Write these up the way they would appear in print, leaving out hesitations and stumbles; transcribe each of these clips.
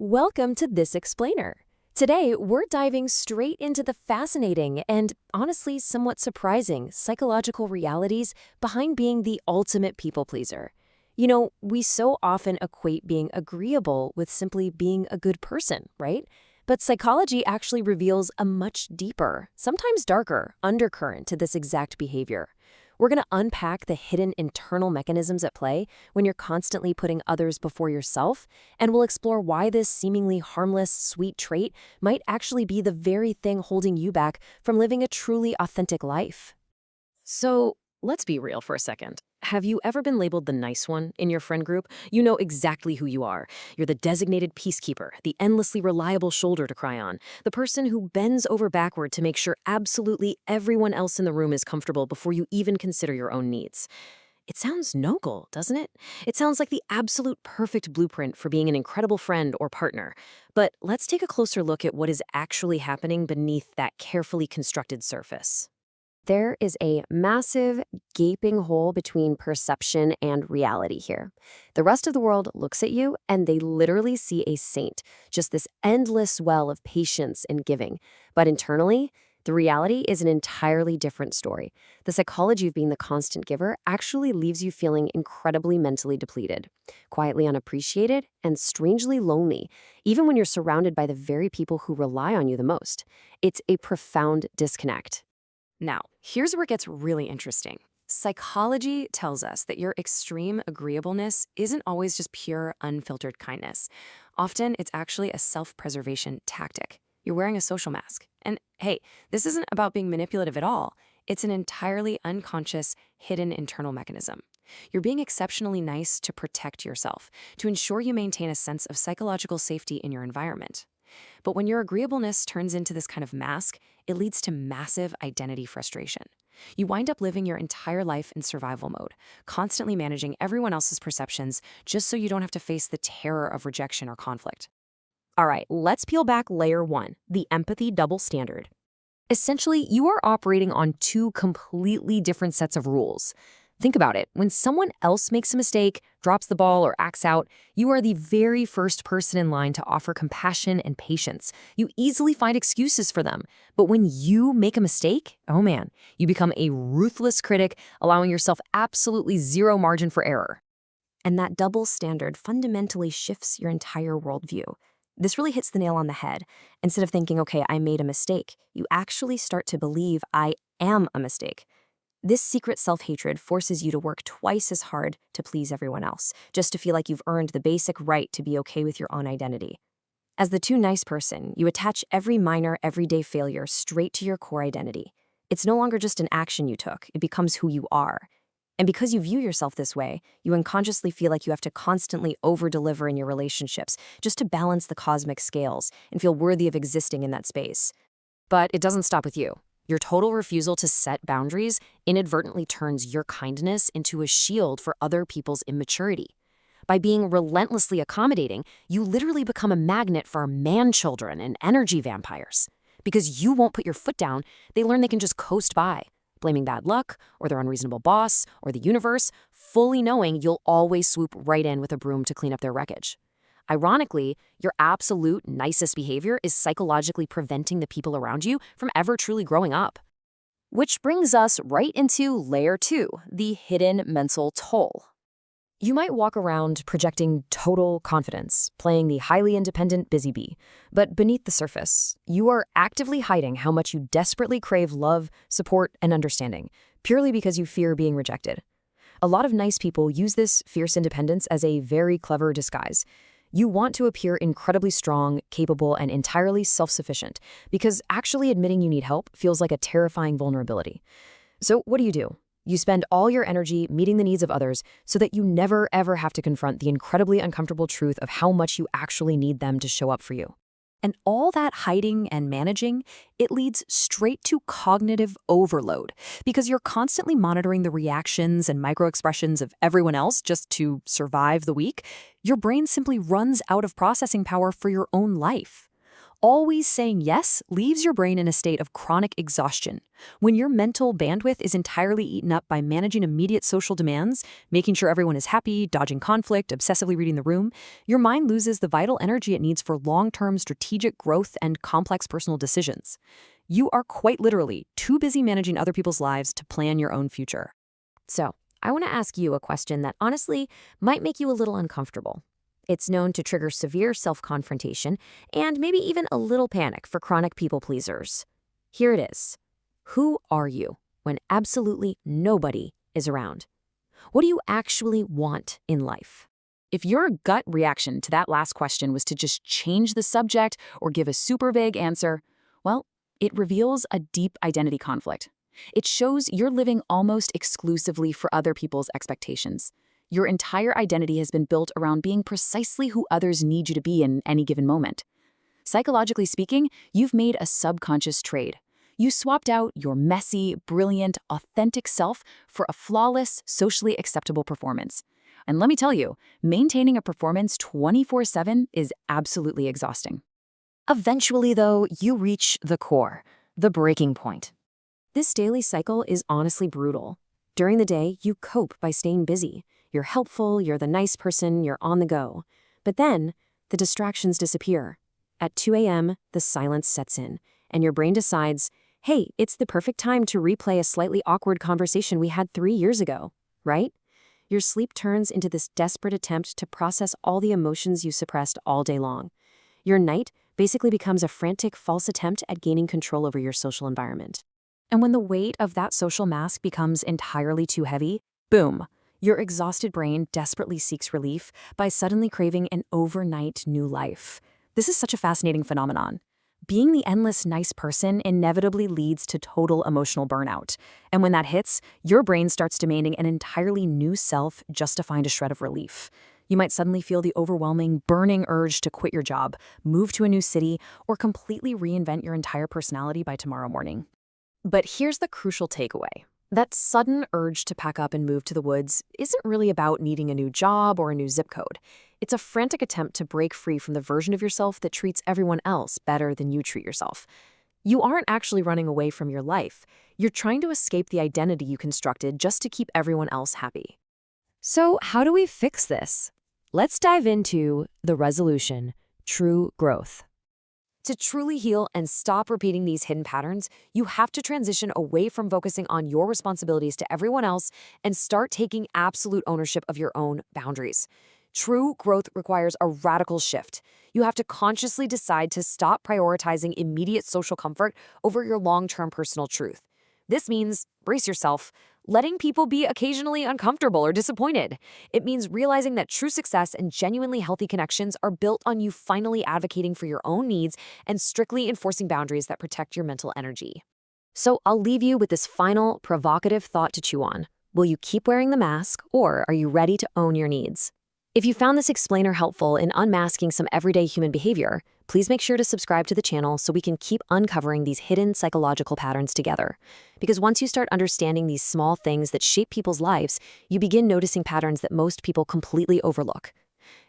Welcome to This Explainer. Today, we're diving straight into the fascinating and honestly somewhat surprising psychological realities behind being the ultimate people pleaser. We so often equate being agreeable with simply being a good person, right? But psychology actually reveals a much deeper, sometimes darker, undercurrent to this exact behavior. We're going to unpack the hidden internal mechanisms at play when you're constantly putting others before yourself, and we'll explore why this seemingly harmless, sweet trait might actually be the very thing holding you back from living a truly authentic life. So, let's be real for a second. Have you ever been labeled the nice one in your friend group? You know exactly who you are. You're the designated peacekeeper, the endlessly reliable shoulder to cry on, the person who bends over backward to make sure absolutely everyone else in the room is comfortable before you even consider your own needs. It sounds noble, doesn't it? It sounds like the absolute perfect blueprint for being an incredible friend or partner. But let's take a closer look at what is actually happening beneath that carefully constructed surface. There is a massive, gaping hole between perception and reality here. The rest of the world looks at you and they literally see a saint, just this endless well of patience and giving. But internally, the reality is an entirely different story. The psychology of being the constant giver actually leaves you feeling incredibly mentally depleted, quietly unappreciated, and strangely lonely, even when you're surrounded by the very people who rely on you the most. It's a profound disconnect. Now, here's where it gets really interesting. Psychology tells us that your extreme agreeableness isn't always just pure, unfiltered kindness. Often, it's actually a self-preservation tactic. You're wearing a social mask. And hey, this isn't about being manipulative at all. It's an entirely unconscious, hidden internal mechanism. You're being exceptionally nice to protect yourself, to ensure you maintain a sense of psychological safety in your environment. But when your agreeableness turns into this kind of mask, it leads to massive identity frustration. You wind up living your entire life in survival mode, constantly managing everyone else's perceptions just so you don't have to face the terror of rejection or conflict. All right, let's peel back layer one, the empathy double standard. Essentially, you are operating on two completely different sets of rules. Think about it. When someone else makes a mistake, drops the ball, or acts out, you are the very first person in line to offer compassion and patience. You easily find excuses for them. But when you make a mistake, oh man, you become a ruthless critic, allowing yourself absolutely zero margin for error. And that double standard fundamentally shifts your entire worldview. This really hits the nail on the head. Instead of thinking, okay, I made a mistake, you actually start to believe I am a mistake. This secret self-hatred forces you to work twice as hard to please everyone else, just to feel like you've earned the basic right to be okay with your own identity. As the too nice person, you attach every minor, everyday failure straight to your core identity. It's no longer just an action you took, it becomes who you are. And because you view yourself this way, you unconsciously feel like you have to constantly over-deliver in your relationships just to balance the cosmic scales and feel worthy of existing in that space. But it doesn't stop with you. Your total refusal to set boundaries inadvertently turns your kindness into a shield for other people's immaturity. By being relentlessly accommodating, you literally become a magnet for man-children and energy vampires. Because you won't put your foot down, they learn they can just coast by, blaming bad luck, or their unreasonable boss, or the universe, fully knowing you'll always swoop right in with a broom to clean up their wreckage. Ironically, your absolute nicest behavior is psychologically preventing the people around you from ever truly growing up. Which brings us right into layer two, the hidden mental toll. You might walk around projecting total confidence, playing the highly independent busy bee, but beneath the surface, you are actively hiding how much you desperately crave love, support, and understanding, purely because you fear being rejected. A lot of nice people use this fierce independence as a very clever disguise. You want to appear incredibly strong, capable, and entirely self-sufficient, because actually admitting you need help feels like a terrifying vulnerability. So what do? You spend all your energy meeting the needs of others so that you never ever have to confront the incredibly uncomfortable truth of how much you actually need them to show up for you. And all that hiding and managing, it leads straight to cognitive overload because you're constantly monitoring the reactions and microexpressions of everyone else just to survive the week. Your brain simply runs out of processing power for your own life. Always saying yes leaves your brain in a state of chronic exhaustion. When your mental bandwidth is entirely eaten up by managing immediate social demands, making sure everyone is happy, dodging conflict, obsessively reading the room, your mind loses the vital energy it needs for long-term strategic growth and complex personal decisions. You are quite literally too busy managing other people's lives to plan your own future. So, I want to ask you a question that honestly might make you a little uncomfortable. It's known to trigger severe self-confrontation and maybe even a little panic for chronic people pleasers. Here it is. Who are you when absolutely nobody is around? What do you actually want in life? If your gut reaction to that last question was to just change the subject or give a super vague answer, well, it reveals a deep identity conflict. It shows you're living almost exclusively for other people's expectations. Your entire identity has been built around being precisely who others need you to be in any given moment. Psychologically speaking, you've made a subconscious trade. You swapped out your messy, brilliant, authentic self for a flawless, socially acceptable performance. And let me tell you, maintaining a performance 24/7 is absolutely exhausting. Eventually, though, you reach the core, the breaking point. This daily cycle is honestly brutal. During the day, you cope by staying busy. You're helpful, you're the nice person, you're on the go. But then, the distractions disappear. At 2 a.m., the silence sets in, and your brain decides, hey, it's the perfect time to replay a slightly awkward conversation we had 3 years ago, right? Your sleep turns into this desperate attempt to process all the emotions you suppressed all day long. Your night basically becomes a frantic, false attempt at gaining control over your social environment. And when the weight of that social mask becomes entirely too heavy, boom, your exhausted brain desperately seeks relief by suddenly craving an overnight new life. This is such a fascinating phenomenon. Being the endless nice person inevitably leads to total emotional burnout. And when that hits, your brain starts demanding an entirely new self just to find a shred of relief. You might suddenly feel the overwhelming, burning urge to quit your job, move to a new city, or completely reinvent your entire personality by tomorrow morning. But here's the crucial takeaway. That sudden urge to pack up and move to the woods isn't really about needing a new job or a new zip code. It's a frantic attempt to break free from the version of yourself that treats everyone else better than you treat yourself. You aren't actually running away from your life. You're trying to escape the identity you constructed just to keep everyone else happy. So how do we fix this? Let's dive into the resolution, true growth. To truly heal and stop repeating these hidden patterns, you have to transition away from focusing on your responsibilities to everyone else and start taking absolute ownership of your own boundaries. True growth requires a radical shift. You have to consciously decide to stop prioritizing immediate social comfort over your long-term personal truth. This means, brace yourself, letting people be occasionally uncomfortable or disappointed. It means realizing that true success and genuinely healthy connections are built on you finally advocating for your own needs and strictly enforcing boundaries that protect your mental energy. So I'll leave you with this final, provocative thought to chew on. Will you keep wearing the mask, or are you ready to own your needs? If you found this explainer helpful in unmasking some everyday human behavior, please make sure to subscribe to the channel so we can keep uncovering these hidden psychological patterns together. Because once you start understanding these small things that shape people's lives, you begin noticing patterns that most people completely overlook.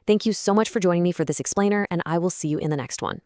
Thank you so much for joining me for this explainer, and I will see you in the next one.